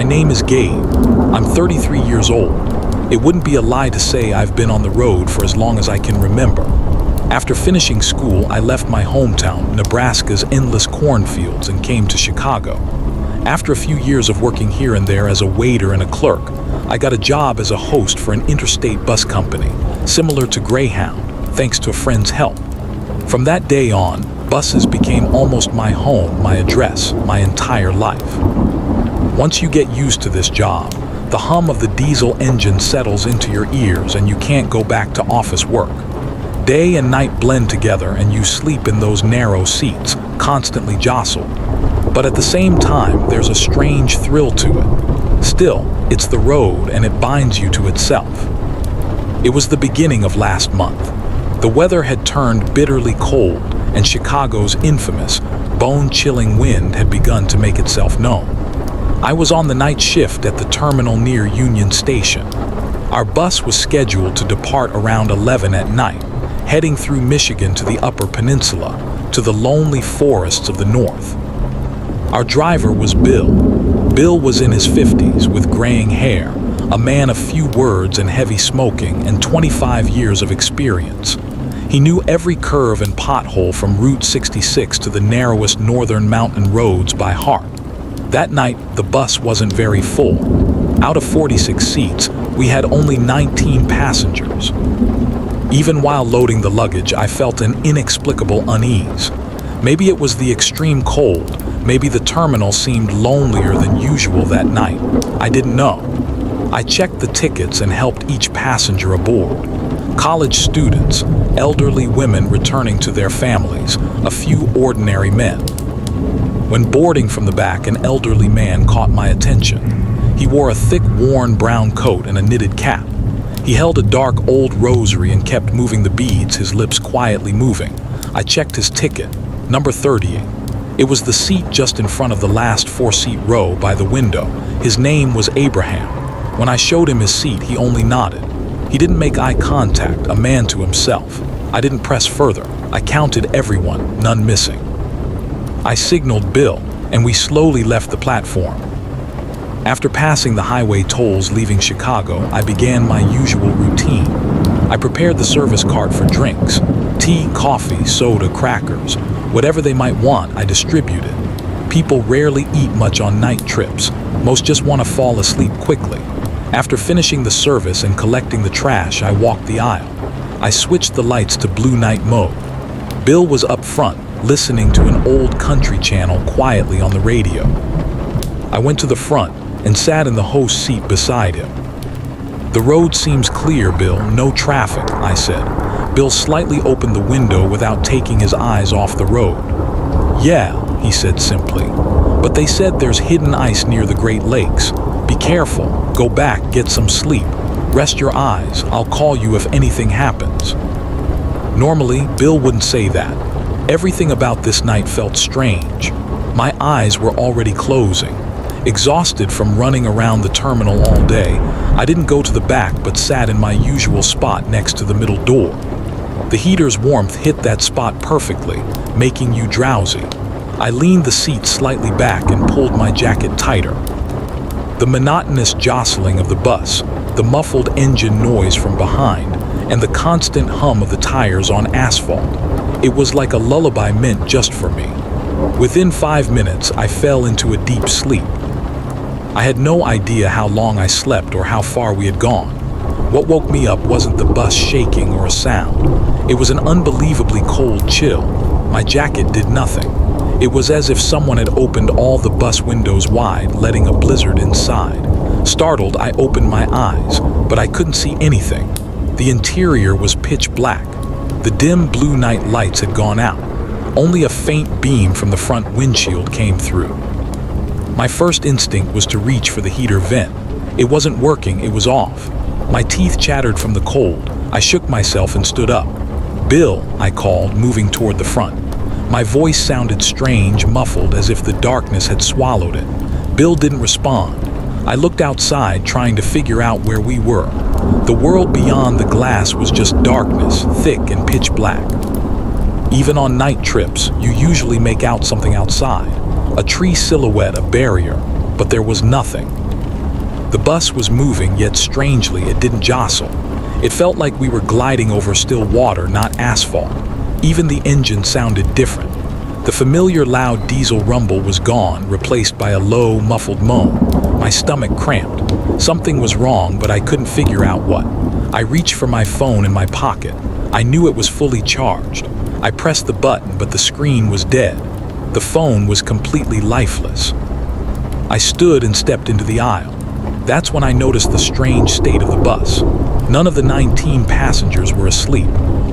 My name is Gabe. I'm 33 years old. It wouldn't be a lie to say I've been on the road for as long as I can remember. After finishing school, I left my hometown, Nebraska's endless cornfields, and came to Chicago. After a few years of working here and there as a waiter and a clerk, I got a job as a host for an interstate bus company, similar to Greyhound, thanks to a friend's help. From that day on, buses became almost my home, my address, my entire life. Once you get used to this job, the hum of the diesel engine settles into your ears and you can't go back to office work. Day and night blend together and you sleep in those narrow seats, constantly jostled. But at the same time, there's a strange thrill to it. Still, it's the road and it binds you to itself. It was the beginning of last month. The weather had turned bitterly cold and Chicago's infamous, bone-chilling wind had begun to make itself known. I was on the night shift at the terminal near Union Station. Our bus was scheduled to depart around 11 at night, heading through Michigan to the Upper Peninsula, to the lonely forests of the north. Our driver was Bill. Bill was in his 50s with graying hair, a man of few words and heavy smoking, and 25 years of experience. He knew every curve and pothole from Route 66 to the narrowest northern mountain roads by heart. That night, the bus wasn't very full. Out of 46 seats, we had only 19 passengers. Even while loading the luggage, I felt an inexplicable unease. Maybe it was the extreme cold. Maybe the terminal seemed lonelier than usual that night. I didn't know. I checked the tickets and helped each passenger aboard. College students, elderly women returning to their families, a few ordinary men. When boarding from the back, an elderly man caught my attention. He wore a thick, worn brown coat and a knitted cap. He held a dark old rosary and kept moving the beads, his lips quietly moving. I checked his ticket, number 38. It was the seat just in front of the last 4-seat row by the window. His name was Abraham. When I showed him his seat, he only nodded. He didn't make eye contact, a man to himself. I didn't press further. I counted everyone, none missing. I signaled Bill, and we slowly left the platform. After passing the highway tolls leaving Chicago, I began my usual routine. I prepared the service cart for drinks. Tea, coffee, soda, crackers. Whatever they might want, I distributed. People rarely eat much on night trips. Most just want to fall asleep quickly. After finishing the service and collecting the trash, I walked the aisle. I switched the lights to blue night mode. Bill was up front, listening to an old country channel quietly on the radio. I went to the front and sat in the host's seat beside him. "The road seems clear, Bill. No traffic," I said. Bill slightly opened the window without taking his eyes off the road. "Yeah," he said simply. "But they said there's hidden ice near the Great Lakes. Be careful. Go back, get some sleep. Rest your eyes. I'll call you if anything happens." Normally, Bill wouldn't say that. Everything about this night felt strange. My eyes were already closing. Exhausted from running around the terminal all day, I didn't go to the back but sat in my usual spot next to the middle door. The heater's warmth hit that spot perfectly, making you drowsy. I leaned the seat slightly back and pulled my jacket tighter. The monotonous jostling of the bus, the muffled engine noise from behind, and the constant hum of the tires on asphalt. It was like a lullaby meant just for me. Within 5 minutes, I fell into a deep sleep. I had no idea how long I slept or how far we had gone. What woke me up wasn't the bus shaking or a sound. It was an unbelievably cold chill. My jacket did nothing. It was as if someone had opened all the bus windows wide, letting a blizzard inside. Startled, I opened my eyes, but I couldn't see anything. The interior was pitch black. The dim blue night lights had gone out. Only a faint beam from the front windshield came through. My first instinct was to reach for the heater vent. It wasn't working, it was off. My teeth chattered from the cold. I shook myself and stood up. "Bill," I called, moving toward the front. My voice sounded strange, muffled, as if the darkness had swallowed it. Bill didn't respond. I looked outside, trying to figure out where we were. The world beyond the glass was just darkness, thick and pitch black. Even on night trips, you usually make out something outside. A tree silhouette, a barrier, but there was nothing. The bus was moving, yet strangely, it didn't jostle. It felt like we were gliding over still water, not asphalt. Even the engine sounded different. The familiar loud diesel rumble was gone, replaced by a low, muffled moan. My stomach cramped. Something was wrong, but I couldn't figure out what. I reached for my phone in my pocket. I knew it was fully charged. I pressed the button, but the screen was dead. The phone was completely lifeless. I stood and stepped into the aisle. That's when I noticed the strange state of the bus. None of the 19 passengers were asleep.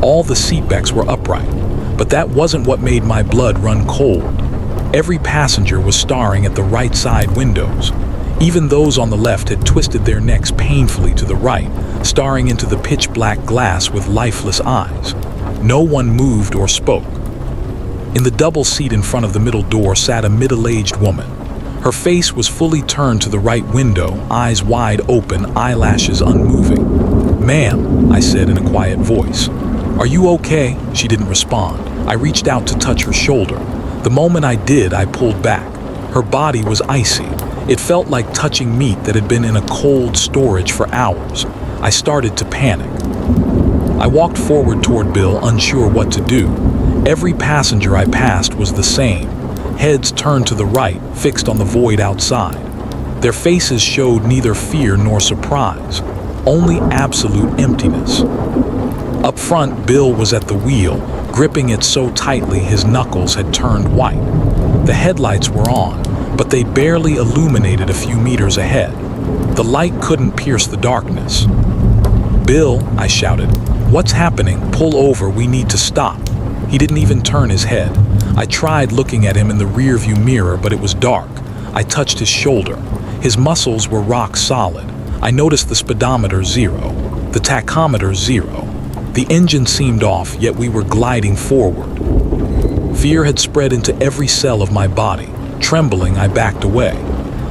All the seatbacks were upright. But that wasn't what made my blood run cold. Every passenger was staring at the right side windows. Even those on the left had twisted their necks painfully to the right, staring into the pitch-black glass with lifeless eyes. No one moved or spoke. In the double seat in front of the middle door sat a middle-aged woman. Her face was fully turned to the right window, eyes wide open, eyelashes unmoving. "Ma'am," I said in a quiet voice. "Are you okay?" She didn't respond. I reached out to touch her shoulder. The moment I did, I pulled back. Her body was icy. It felt like touching meat that had been in a cold storage for hours. I started to panic. I walked forward toward Bill, unsure what to do. Every passenger I passed was the same. Heads turned to the right, fixed on the void outside. Their faces showed neither fear nor surprise, only absolute emptiness. Up front, Bill was at the wheel, gripping it so tightly his knuckles had turned white. The headlights were on, but they barely illuminated a few meters ahead. The light couldn't pierce the darkness. "Bill," I shouted, "what's happening? Pull over, we need to stop." He didn't even turn his head. I tried looking at him in the rearview mirror, but it was dark. I touched his shoulder. His muscles were rock solid. I noticed the speedometer 0, the tachometer 0. The engine seemed off, yet we were gliding forward. Fear had spread into every cell of my body. Trembling, I backed away.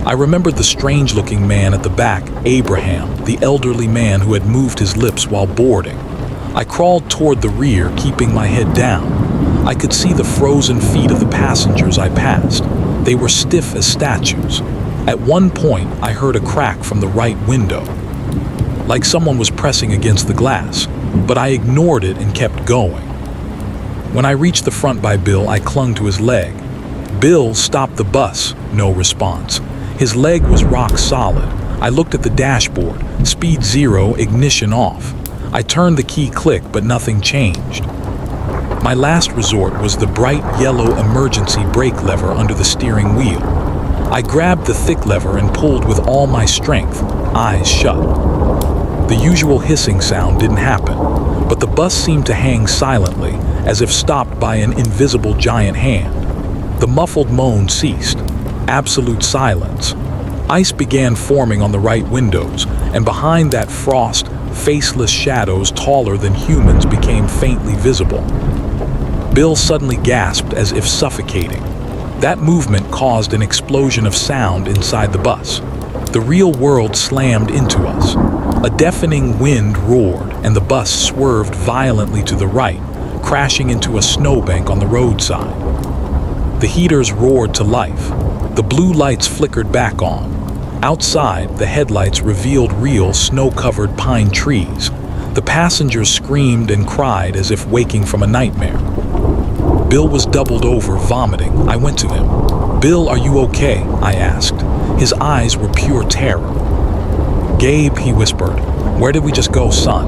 I remembered the strange-looking man at the back, Abraham, the elderly man who had moved his lips while boarding. I crawled toward the rear, keeping my head down. I could see the frozen feet of the passengers I passed. They were stiff as statues. At one point, I heard a crack from the right window, like someone was pressing against the glass, but I ignored it and kept going. When I reached the front by Bill, I clung to his leg. "Bill, stop the bus." No response. His leg was rock solid. I looked at the dashboard, speed 0, ignition off. I turned the key click, but nothing changed. My last resort was the bright yellow emergency brake lever under the steering wheel. I grabbed the thick lever and pulled with all my strength, eyes shut. The usual hissing sound didn't happen, but the bus seemed to hang silently, as if stopped by an invisible giant hand. The muffled moan ceased. Absolute silence. Ice began forming on the right windows, and behind that frost, faceless shadows taller than humans became faintly visible. Bill suddenly gasped as if suffocating. That movement caused an explosion of sound inside the bus. The real world slammed into us. A deafening wind roared, and the bus swerved violently to the right, crashing into a snowbank on the roadside. The heaters roared to life. The blue lights flickered back on. Outside, the headlights revealed real snow-covered pine trees. The passengers screamed and cried as if waking from a nightmare. Bill was doubled over, vomiting. I went to him. "Bill, are you okay?" I asked. His eyes were pure terror. "Gabe," he whispered, "where did we just go, son?"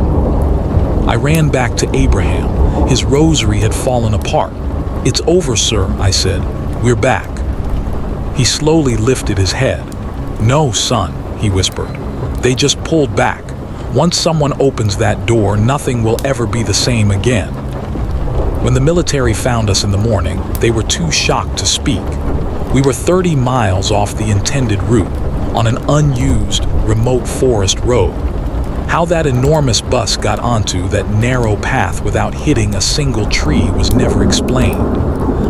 I ran back to Abraham. His rosary had fallen apart. "It's over, sir," I said. "We're back." He slowly lifted his head. "No, son," he whispered. "They just pulled back. Once someone opens that door, nothing will ever be the same again." When the military found us in the morning, they were too shocked to speak. We were 30 miles off the intended route, on an unused, remote forest road. How that enormous bus got onto that narrow path without hitting a single tree was never explained.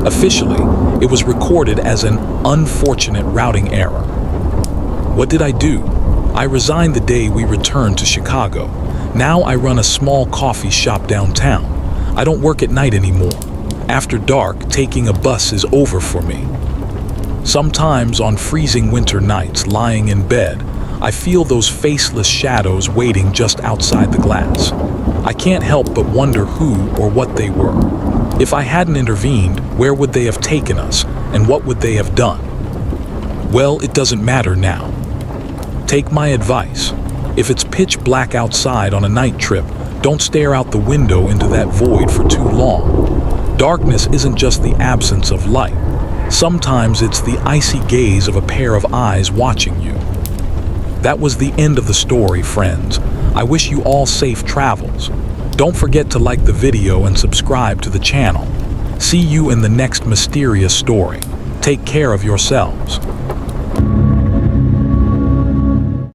Officially, it was recorded as an unfortunate routing error. What did I do? I resigned the day we returned to Chicago. Now I run a small coffee shop downtown. I don't work at night anymore. After dark, taking a bus is over for me. Sometimes on freezing winter nights, lying in bed, I feel those faceless shadows waiting just outside the glass. I can't help but wonder who or what they were. If I hadn't intervened, where would they have taken us, and what would they have done? Well, it doesn't matter now. Take my advice. If it's pitch black outside on a night trip, don't stare out the window into that void for too long. Darkness isn't just the absence of light. Sometimes it's the icy gaze of a pair of eyes watching you. That was the end of the story, friends. I wish you all safe travels. Don't forget to like the video and subscribe to the channel. See you in the next mysterious story. Take care of yourselves.